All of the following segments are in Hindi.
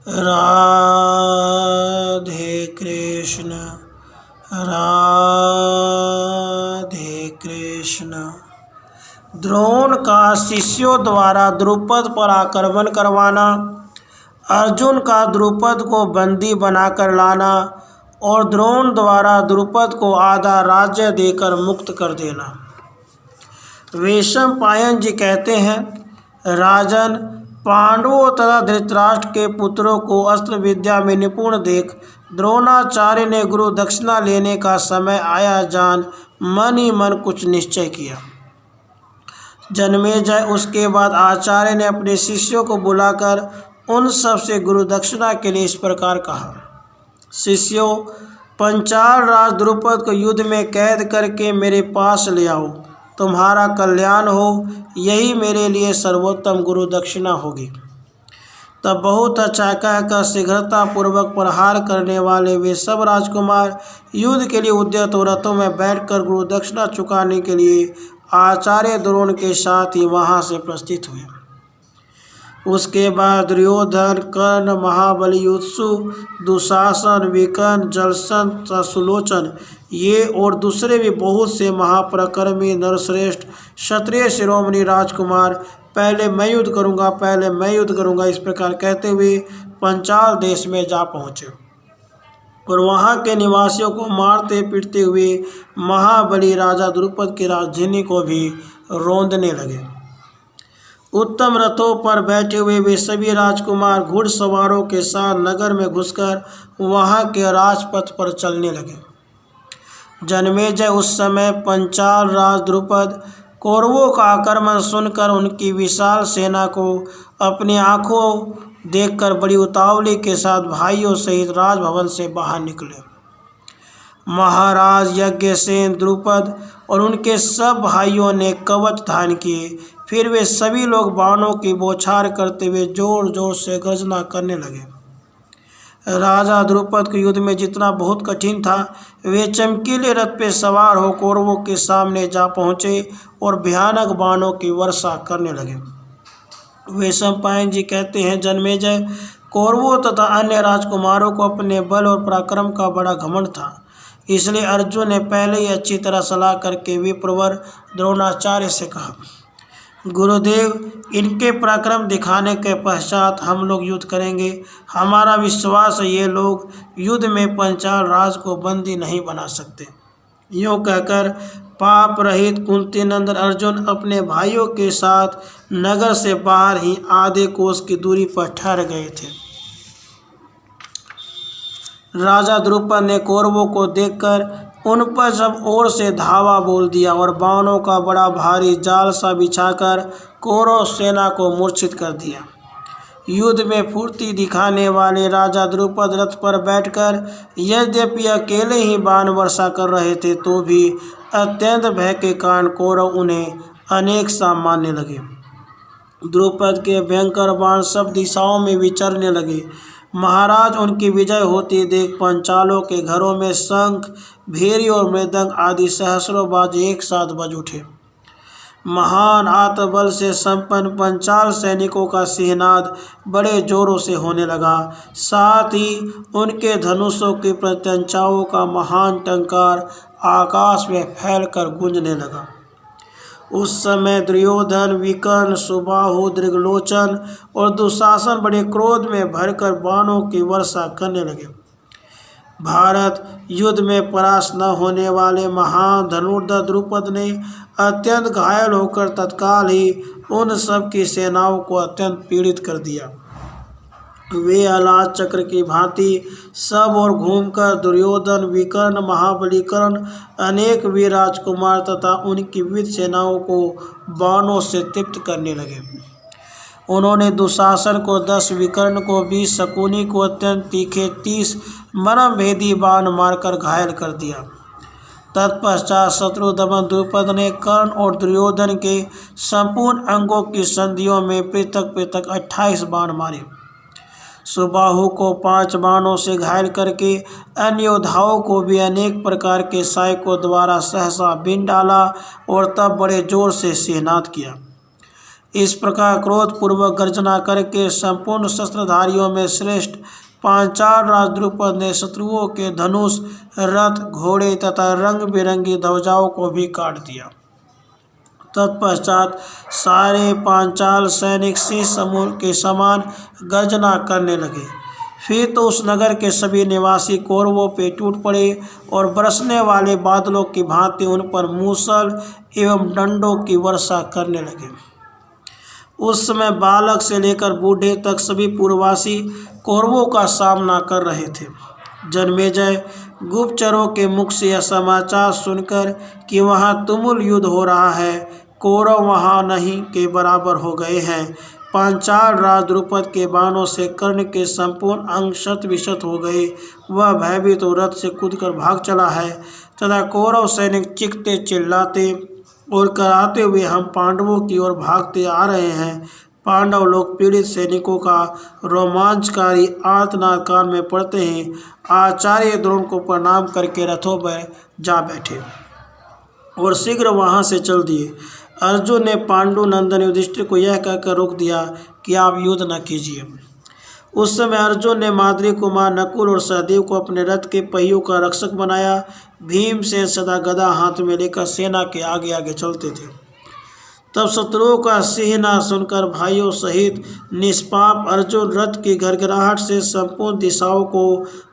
राधे कृष्ण राधे कृष्ण। द्रोण का शिष्यों द्वारा द्रुपद पर आक्रमण करवाना, अर्जुन का द्रुपद को बंदी बनाकर लाना और द्रोण द्वारा द्रुपद को आधा राज्य देकर मुक्त कर देना। वैशंपायन जी कहते हैं, राजन, पांडवों तथा धृतराष्ट्र के पुत्रों को अस्त्र विद्या में निपुण देख द्रोणाचार्य ने गुरु दक्षिणा लेने का समय आया जान मन ही मन कुछ निश्चय किया। जन्मेजय उसके बाद आचार्य ने अपने शिष्यों को बुलाकर उन सब से गुरु दक्षिणा के लिए इस प्रकार कहा। शिष्यों, पंचाल राज द्रुपद को युद्ध में कैद करके मेरे पास ले आओ, तुम्हारा कल्याण हो, यही मेरे लिए सर्वोत्तम गुरु दक्षिणा होगी। तब बहुत अच्छा कहकर शीघ्रतापूर्वक प्रहार करने वाले वे सब राजकुमार युद्ध के लिए उद्यत रथों में बैठकर गुरु दक्षिणा चुकाने के लिए आचार्य द्रोण के साथ ही वहाँ से प्रस्थित हुए। उसके बाद दुर्योधन, कर्ण, महाबली, युत्सु, दुशासन, विकर्ण, जलसन, सुलोचन ये और दूसरे भी बहुत से महापराक्रमी नरश्रेष्ठ क्षत्रिय शिरोमणि राजकुमार पहले मैं युद्ध करूंगा, पहले मैं युद्ध करूंगा, इस प्रकार कहते हुए पंचाल देश में जा पहुँचे और वहाँ के निवासियों को मारते पीटते हुए महाबली राजा द्रुपद की राजधानी को भी रौंदने लगे। उत्तम रथों पर बैठे हुए वे सभी राजकुमार घुड़सवारों के साथ नगर में घुसकर वहाँ के राजपथ पर चलने लगे। जन्मेजय उस समय पंचाल राज द्रुपद कौरवों का आक्रमण सुनकर उनकी विशाल सेना को अपनी आंखों देखकर बड़ी उतावली के साथ भाइयों सहित राजभवन से बाहर निकले। महाराज यज्ञसेन, द्रुपद और उनके सब भाइयों ने कवच धारण किए। फिर वे सभी लोग बाणों की बौछार करते हुए जोर जोर से गर्जना करने लगे। राजा द्रुपद के युद्ध में जितना बहुत कठिन था, वे चमकीले रथ पे सवार हो कौरवों के सामने जा पहुँचे और भयानक बाणों की वर्षा करने लगे। वैशंपायन जी कहते हैं, जन्मेजय, कौरवों तथा अन्य राजकुमारों को अपने बल और पराक्रम का बड़ा घमंड था, इसलिए अर्जुन ने पहले ही अच्छी तरह सलाह करके विप्रवर द्रोणाचार्य से कहा, गुरुदेव, इनके पराक्रम दिखाने के पश्चात हम लोग युद्ध करेंगे। हमारा विश्वास है ये लोग युद्ध में पंचाल राज को बंदी नहीं बना सकते। यूँ कहकर पाप रहित कुंती नंदन अर्जुन अपने भाइयों के साथ नगर से बाहर ही आधे कोस की दूरी पर ठहर गए थे। राजा द्रुपद ने कौरवों को देखकर उन पर सब ओर से धावा बोल दिया और बाणों का बड़ा भारी जाल सा बिछाकर कौरव सेना को मूर्छित कर दिया। युद्ध में फुर्ती दिखाने वाले राजा द्रुपद रथ पर बैठकर यद्यपि अकेले ही बाण वर्षा कर रहे थे, तो भी अत्यंत भय के कारण कौरव उन्हें अनेक सा मानने लगे। द्रुपद के भयंकर बाण सब दिशाओं में विचरने लगे। महाराज उनकी विजय होती देख पंचालों के घरों में शंख, भेरी और मृदंग आदि सहस्रों बाजे एक साथ बज उठे। महान आत्मबल से संपन्न पंचाल सैनिकों का सिंहनाद बड़े जोरों से होने लगा। साथ ही उनके धनुषों की प्रत्यंचाओं का महान टंकार आकाश में फैलकर गूंजने लगा। उस समय दुर्योधन, विकर्ण, सुबाहु, दृगलोचन और दुशासन बड़े क्रोध में भरकर बाणों की वर्षा करने लगे। भारत युद्ध में परास्त न होने वाले महान धनुर्धर द्रुपद ने अत्यंत घायल होकर तत्काल ही उन सब की सेनाओं को अत्यंत पीड़ित कर दिया। वे अलाद चक्र की भांति सब और घूमकर दुर्योधन, विकर्ण, महाबली, कर्ण, अनेक वीर राजकुमार तथा उनकी विविध सेनाओं को बाणों से तृप्त करने लगे। उन्होंने दुशासन को 10, विकर्ण को 20, शकुनी को अत्यंत तीखे 30 मर्मभेदी बाण मारकर घायल कर दिया। तत्पश्चात शत्रुदमन द्रुपद ने कर्ण और दुर्योधन के संपूर्ण अंगों की संधियों में पृथक पृथक 28 बाण मारे। सुबाहु को 5 बाणों से घायल करके अन्य योद्धाओं को भी अनेक प्रकार के सहायकों द्वारा सहसा बीन डाला और तब बड़े जोर से सिंहनाद किया। इस प्रकार क्रोधपूर्वक गर्जना करके संपूर्ण शस्त्रधारियों में श्रेष्ठ पांचाल राज द्रुपद ने शत्रुओं के धनुष, रथ, घोड़े तथा रंग बिरंगी ध्वजाओं को भी काट दिया। तत्पश्चात सारे पांचाल सैनिक सिंह समूह के समान गर्जना करने लगे। फिर तो उस नगर के सभी निवासी कौरवों पे टूट पड़े और बरसने वाले बादलों की भांति उन पर मूसल एवं डंडों की वर्षा करने लगे। उस समय बालक से लेकर बूढ़े तक सभी पूर्ववासी कौरवों का सामना कर रहे थे। जन्मेजय गुप्तचरों के मुख से यह समाचार सुनकर कि वहाँ तुमुल युद्ध हो रहा है, कौरव वहाँ नहीं के बराबर हो गए हैं, पांचाल राज द्रुपद के बाणों से कर्ण के संपूर्ण अंग शत विशत हो गए, वह भयभीत तो रथ से कूदकर भाग चला है तथा कौरव सैनिक चीखते चिल्लाते और कराते हुए हम पांडवों की ओर भागते आ रहे हैं। पांडव लोग पीड़ित सैनिकों का रोमांचकारी आर्तनाद कान में पड़ते हैं। आचार्य द्रोण को प्रणाम करके रथों पर जा बैठे और शीघ्र वहां से चल दिए। अर्जुन ने पांडु नंदन युधिष्ठिर को यह कहकर रोक दिया कि आप युद्ध न कीजिए। उस समय अर्जुन ने माद्री कुमार नकुल और सहदेव को अपने रथ के पहियों का रक्षक बनाया। भीमसेन सदा गदा हाथ में लेकर सेना के आगे आगे चलते थे। तब शत्रुओं का सिहना सुनकर भाइयों सहित निष्पाप अर्जुन रथ की घरघराहट से संपूर्ण दिशाओं को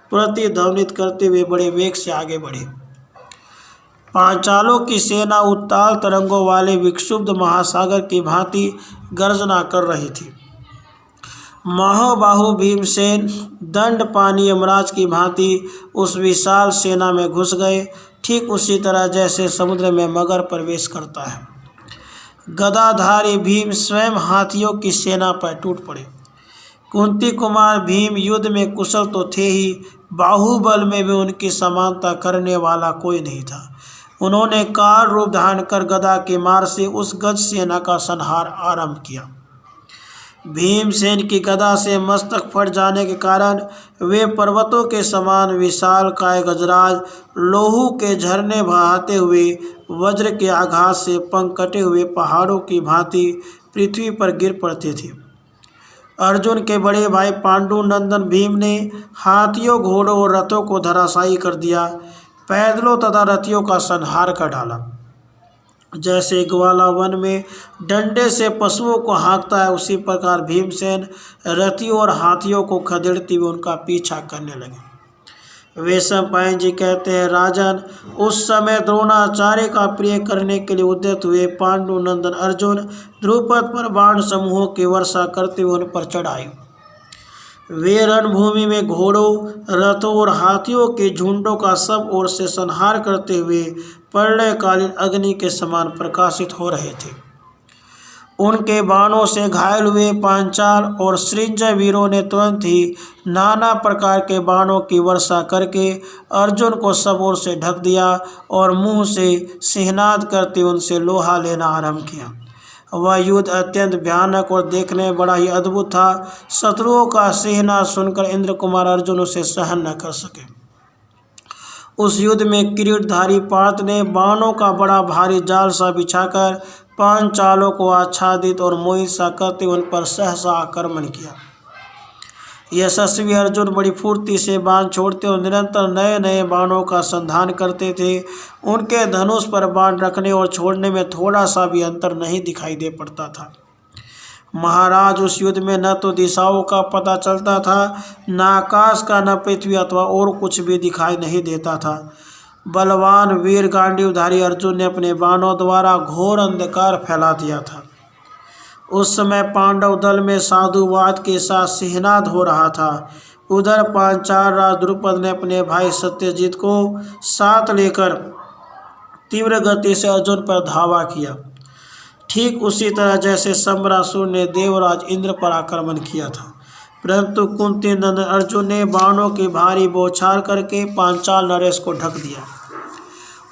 प्रतिध्वनित करते हुए बड़े वेग से आगे बढ़े। पांचालों की सेना उत्ताल तरंगों वाले विक्षुब्ध महासागर की भांति गर्जना कर रही थी। महाबाहु भीमसेन दंडपानी यमराज की भांति उस विशाल सेना में घुस गए, ठीक उसी तरह जैसे समुद्र में मगर प्रवेश करता है। गदाधारी भीम स्वयं हाथियों की सेना पर टूट पड़े। कुंती कुमार भीम युद्ध में कुशल तो थे ही, बाहुबल में भी उनकी समानता करने वाला कोई नहीं था। उन्होंने काल रूप धारण कर गदा के मार से उस गज सेना का संहार आरंभ किया। भीमसेन की गदा से मस्तक फट जाने के कारण वे पर्वतों के समान विशाल काय गजराज लोहू के झरने बहाते हुए वज्र के आघात से पंख कटे हुए पहाड़ों की भांति पृथ्वी पर गिर पड़ते थे। अर्जुन के बड़े भाई पांडु नंदन भीम ने हाथियों, घोड़ों और रथों को धराशायी कर दिया, पैदलों तथा रथियों का संहार कर डाला। जैसे ग्वाला वन में डंडे से पशुओं को हाँकता है, उसी प्रकार भीमसेन रथियों और हाथियों को खदेड़ते हुए उनका पीछा करने लगे। वैशंपायन जी कहते हैं, राजन, उस समय द्रोणाचार्य का प्रिय करने के लिए उद्यत हुए पांडु नंदन अर्जुन द्रुपद पर बाण समूहों की वर्षा करते हुए उन पर चढ़ाए। वे रणभूमि में घोड़ों, रथों और हाथियों के झुंडों का सब ओर से संहार करते हुए प्रलयकालीन अग्नि के समान प्रकाशित हो रहे थे। उनके बाणों से घायल हुए पांचाल और सृंजय वीरों ने तुरंत ही नाना प्रकार के बाणों की वर्षा करके अर्जुन को सब ओर से ढक दिया और मुंह से सिहनाद करते उनसे लोहा लेना आरंभ किया। वह युद्ध अत्यंत भयानक और देखने में बड़ा ही अद्भुत था। शत्रुओं का सिहना सुनकर इंद्र कुमार अर्जुन उसे सहन न कर सके। उस युद्ध में किरीटधारी पार्थ ने बाणों का बड़ा भारी जाल सा बिछाकर पांचालों को आच्छादित और मोहित सा करते उन पर सहसा आक्रमण किया। यशस्वी अर्जुन बड़ी फुर्ती से बाण छोड़ते और निरंतर नए नए बाणों का संधान करते थे। उनके धनुष पर बाण रखने और छोड़ने में थोड़ा सा भी अंतर नहीं दिखाई दे पड़ता था। महाराज, उस युद्ध में न तो दिशाओं का पता चलता था, न आकाश का, न पृथ्वी अथवा और कुछ भी दिखाई नहीं देता था। बलवान वीर गांडीवधारी अर्जुन ने अपने बाणों द्वारा घोर अंधकार फैला दिया था। उस समय पांडव दल में साधुवाद के साथ सिहनाद हो रहा था। उधर पांचाल राज द्रुपद ने अपने भाई सत्यजीत को साथ लेकर तीव्र गति से अर्जुन पर धावा किया, ठीक उसी तरह जैसे सम्रासुर ने देवराज इंद्र पर आक्रमण किया था। परंतु कुंती नंदन अर्जुन ने बाणों की भारी बौछार करके पांचाल नरेश को ढक दिया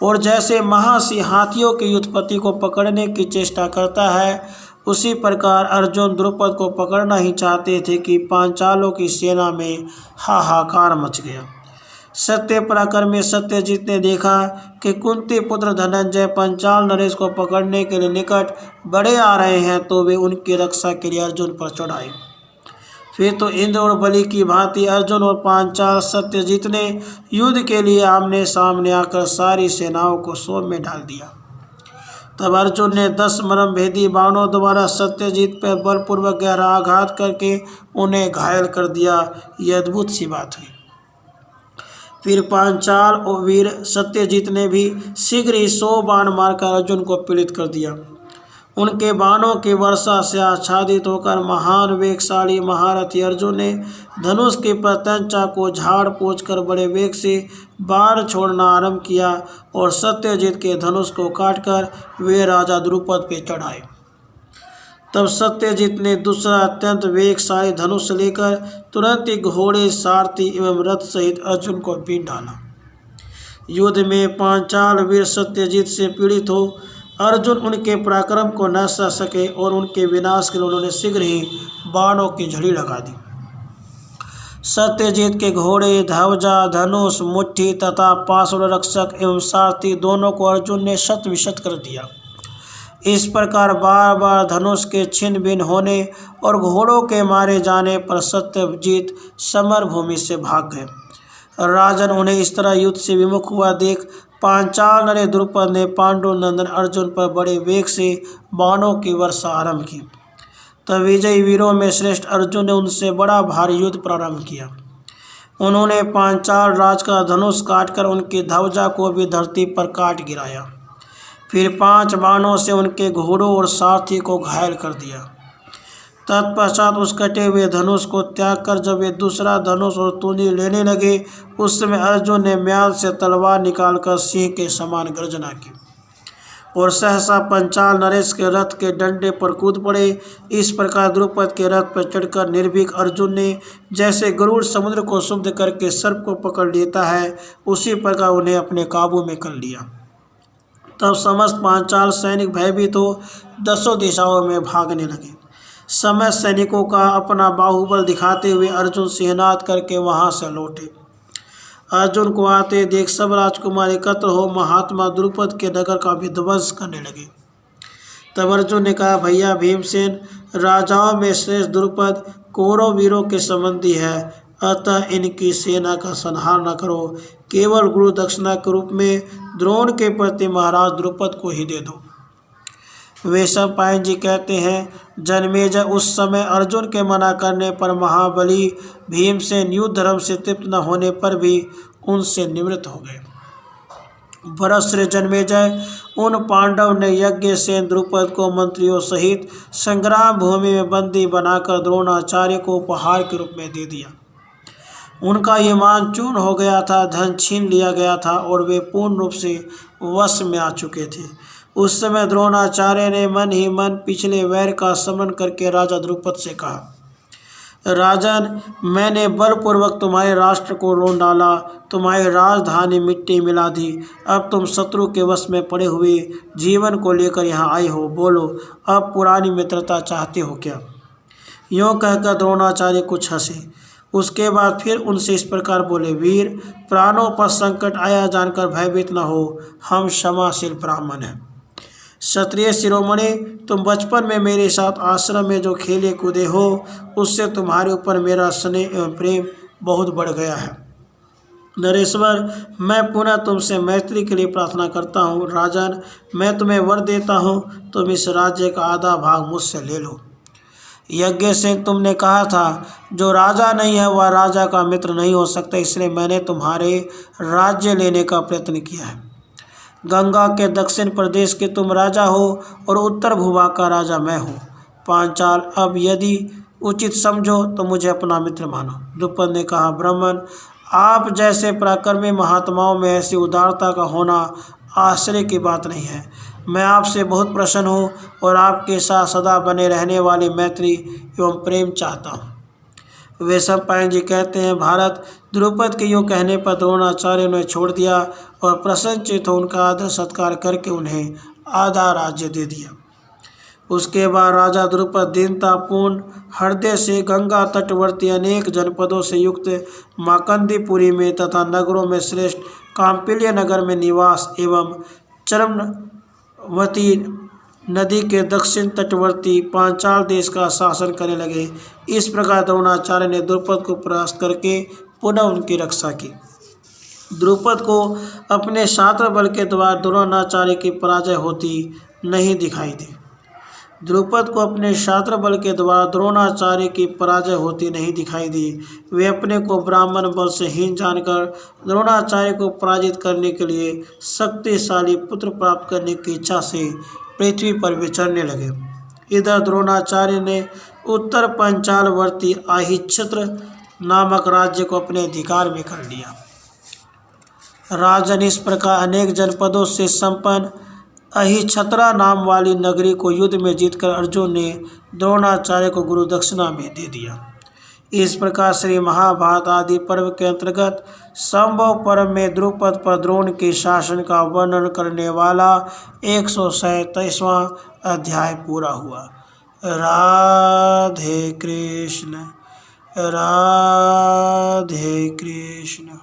और जैसे महासिंह हाथियों की उत्पत्ति को पकड़ने की चेष्टा करता है, उसी प्रकार अर्जुन द्रुपद को पकड़ना ही चाहते थे कि पांचालों की सेना में हाहाकार मच गया। सत्य पराक्रमी सत्यजीत ने देखा कि कुंती पुत्र धनंजय पंचाल नरेश को पकड़ने के लिए निकट बड़े आ रहे हैं, तो वे उनकी रक्षा के लिए अर्जुन पर चढ़ आए। फिर तो इंद्र और बलि की भांति अर्जुन और पांचाल सत्यजीत ने युद्ध के लिए आमने सामने आकर सारी सेनाओं को शोभ में डाल दिया। तब अर्जुन ने 10 मर्म भेदी बाणों द्वारा सत्यजीत पर बलपूर्वक गहरा आघात करके उन्हें घायल कर दिया। यह अद्भुत सी बात हुई। फिर पांचाल और वीर सत्यजीत ने भी शीघ्र ही 100 बाण मारकर अर्जुन को पीड़ित कर दिया। उनके बाणों की वर्षा से आच्छादित होकर महान वेगशाली महारथी अर्जुन ने धनुष की प्रत्यंचा को झाड़ पोंछ कर बड़े वेग से बाण छोड़ना आरंभ किया और सत्यजीत के धनुष को काटकर वे राजा द्रुपद पे चढ़ाए। तब सत्यजीत ने दूसरा अत्यंत वेगशाली धनुष लेकर तुरंत ही घोड़े, सारथी एवं रथ सहित अर्जुन को बीन डाला। युद्ध में पांचाल वीर सत्यजीत से पीड़ित हो अर्जुन उनके पराक्रम को न सह सके और उनके विनाश के लिए उन्होंने शीघ्र ही बाणों की झड़ी लगा दी। सत्यजीत के घोड़े, ध्वजा, धनुष, मुट्ठी तथा पाशुर रक्षक एवं सारथी दोनों को अर्जुन ने शत विशत कर दिया। इस प्रकार बार बार धनुष के छिन्न भिन्न होने और घोड़ों के मारे जाने पर सत्यजीत समर भूमि से भाग गए। राजन उन्हें इस तरह युद्ध से विमुख हुआ देख पांचाल नरेश द्रुपद ने पांडु नंदन अर्जुन पर बड़े वेग से बाणों की वर्षा आरंभ की। तब विजयी वीरों में श्रेष्ठ अर्जुन ने उनसे बड़ा भारी युद्ध प्रारंभ किया। उन्होंने पांचाल राज का धनुष काटकर उनकी ध्वजा को भी धरती पर काट गिराया। फिर 5 बाणों से उनके घोड़ों और सारथी को घायल कर दिया। तत्पश्चात उस कटे हुए धनुष को त्याग कर जब वे दूसरा धनुष और तूनी लेने लगे, उस समय अर्जुन ने म्यान से तलवार निकालकर सिंह के समान गर्जना की और सहसा पंचाल नरेश के रथ के डंडे पर कूद पड़े। इस प्रकार द्रुपद के रथ पर चढ़कर निर्भीक अर्जुन ने जैसे गरुड़ समुद्र को शुद्ध करके सर्प को पकड़ लेता है, उसी प्रकार उन्हें अपने काबू में कर लिया। तब समस्त पांचाल सैनिक भयभीत हो 10 दिशाओं में भागने लगे। समस्त सैनिकों का अपना बाहुबल दिखाते हुए अर्जुन सिंहनाद करके वहां से लौटे। अर्जुन को आते देख सब राजकुमार एकत्र हो महात्मा द्रुपद के नगर का विध्वंस करने लगे। तब अर्जुन ने कहा, भैया भीमसेन, राजाओं में श्रेष्ठ द्रुपद कौरव वीरों के संबंधी है, अतः इनकी सेना का संहार न करो, केवल गुरु दक्षिणा के रूप में द्रोण के प्रति महाराज द्रुपद को ही दे दो। वैशंपायन जी कहते हैं, जन्मेजय उस समय अर्जुन के मना करने पर महाबली भीमसेन युद्ध धर्म से तृप्त न होने पर भी उनसे निवृत्त हो गए। भरतश्री जन्मेजय, उन पांडव ने यज्ञसेन द्रुपद को मंत्रियों सहित संग्राम भूमि में बंदी बनाकर द्रोणाचार्य को उपहार के रूप में दे दिया। उनका ये मान चूर्ण हो गया था, धन छीन लिया गया था और वे पूर्ण रूप से वश में आ चुके थे। उस समय द्रोणाचार्य ने मन ही मन पिछले वैर का स्मरण करके राजा द्रुपद से कहा, राजन, मैंने बलपूर्वक तुम्हारे राष्ट्र को रोन डाला, तुम्हारी राजधानी मिट्टी मिला दी। अब तुम शत्रु के वश में पड़े हुए जीवन को लेकर यहाँ आए हो, बोलो अब पुरानी मित्रता चाहते हो क्या? यूँ कहकर द्रोणाचार्य कुछ हंसे। उसके बाद फिर उनसे इस प्रकार बोले, वीर, प्राणों पर संकट आया जानकर भयभीत न हो, हम क्षमाशील ब्राह्मण हैं। क्षत्रिय शिरोमणि, तुम बचपन में मेरे साथ आश्रम में जो खेले कूदे हो, उससे तुम्हारे ऊपर मेरा स्नेह एवं प्रेम बहुत बढ़ गया है। नरेश्वर, मैं पुनः तुमसे मैत्री के लिए प्रार्थना करता हूँ। राजन, मैं तुम्हें वर देता हूँ, तुम इस राज्य का आधा भाग मुझसे ले लो। यज्ञ से तुमने कहा था, जो राजा नहीं है वह राजा का मित्र नहीं हो सकता, इसलिए मैंने तुम्हारे राज्य लेने का प्रयत्न किया है। गंगा के दक्षिण प्रदेश के तुम राजा हो और उत्तर भूभाग का राजा मैं हूँ। पांचाल, अब यदि उचित समझो तो मुझे अपना मित्र मानो। द्रुपद ने कहा, ब्राह्मण, आप जैसे पराक्रमी महात्माओं में ऐसी उदारता का होना आश्चर्य की बात नहीं है। मैं आपसे बहुत प्रसन्न हूँ और आपके साथ सदा बने रहने वाली मैत्री एवं प्रेम चाहता हूँ। वैशंपायन जी कहते हैं, भारत, द्रुपद के यूँ कहने पर द्रोणाचार्य ने छोड़ दिया और प्रसन्नचित्त हो उनका आदर सत्कार करके उन्हें आधा राज्य दे दिया। उसके बाद राजा द्रुपद दीनतापूर्ण हृदय से गंगा तटवर्ती अनेक जनपदों से युक्त माकंदीपुरी में तथा नगरों में श्रेष्ठ कांपिल्य नगर में निवास एवं चरमवती नदी के दक्षिण तटवर्ती पांचाल देश का शासन करने लगे। इस प्रकार द्रोणाचार्य ने द्रुपद को परास्त करके पुनः उनकी रक्षा की। द्रुपद को अपने शास्त्र बल के द्वारा द्रोणाचार्य की पराजय होती नहीं दिखाई दी। द्रुपद को अपने शास्त्र बल के द्वारा द्रोणाचार्य की पराजय होती नहीं दिखाई दी। वे अपने को ब्राह्मण बल से हीन जानकर द्रोणाचार्य को पराजित करने के लिए शक्तिशाली पुत्र प्राप्त करने की इच्छा से पृथ्वी पर विचरने लगे। इधर द्रोणाचार्य ने उत्तर पंचालवर्ती आहिच्छत्र नामक राज्य को अपने अधिकार में कर लिया। राजन इस प्रकार अनेक जनपदों से संपन्न अहिच्छत्रा नाम वाली नगरी को युद्ध में जीतकर अर्जुन ने द्रोणाचार्य को गुरु दक्षिणा में दे दिया। इस प्रकार श्री महाभारत आदि पर्व के अंतर्गत संभव पर्व में द्रुपद पर द्रोण के शासन का वर्णन करने वाला 137वां अध्याय पूरा हुआ। राधे कृष्ण राधे कृष्ण।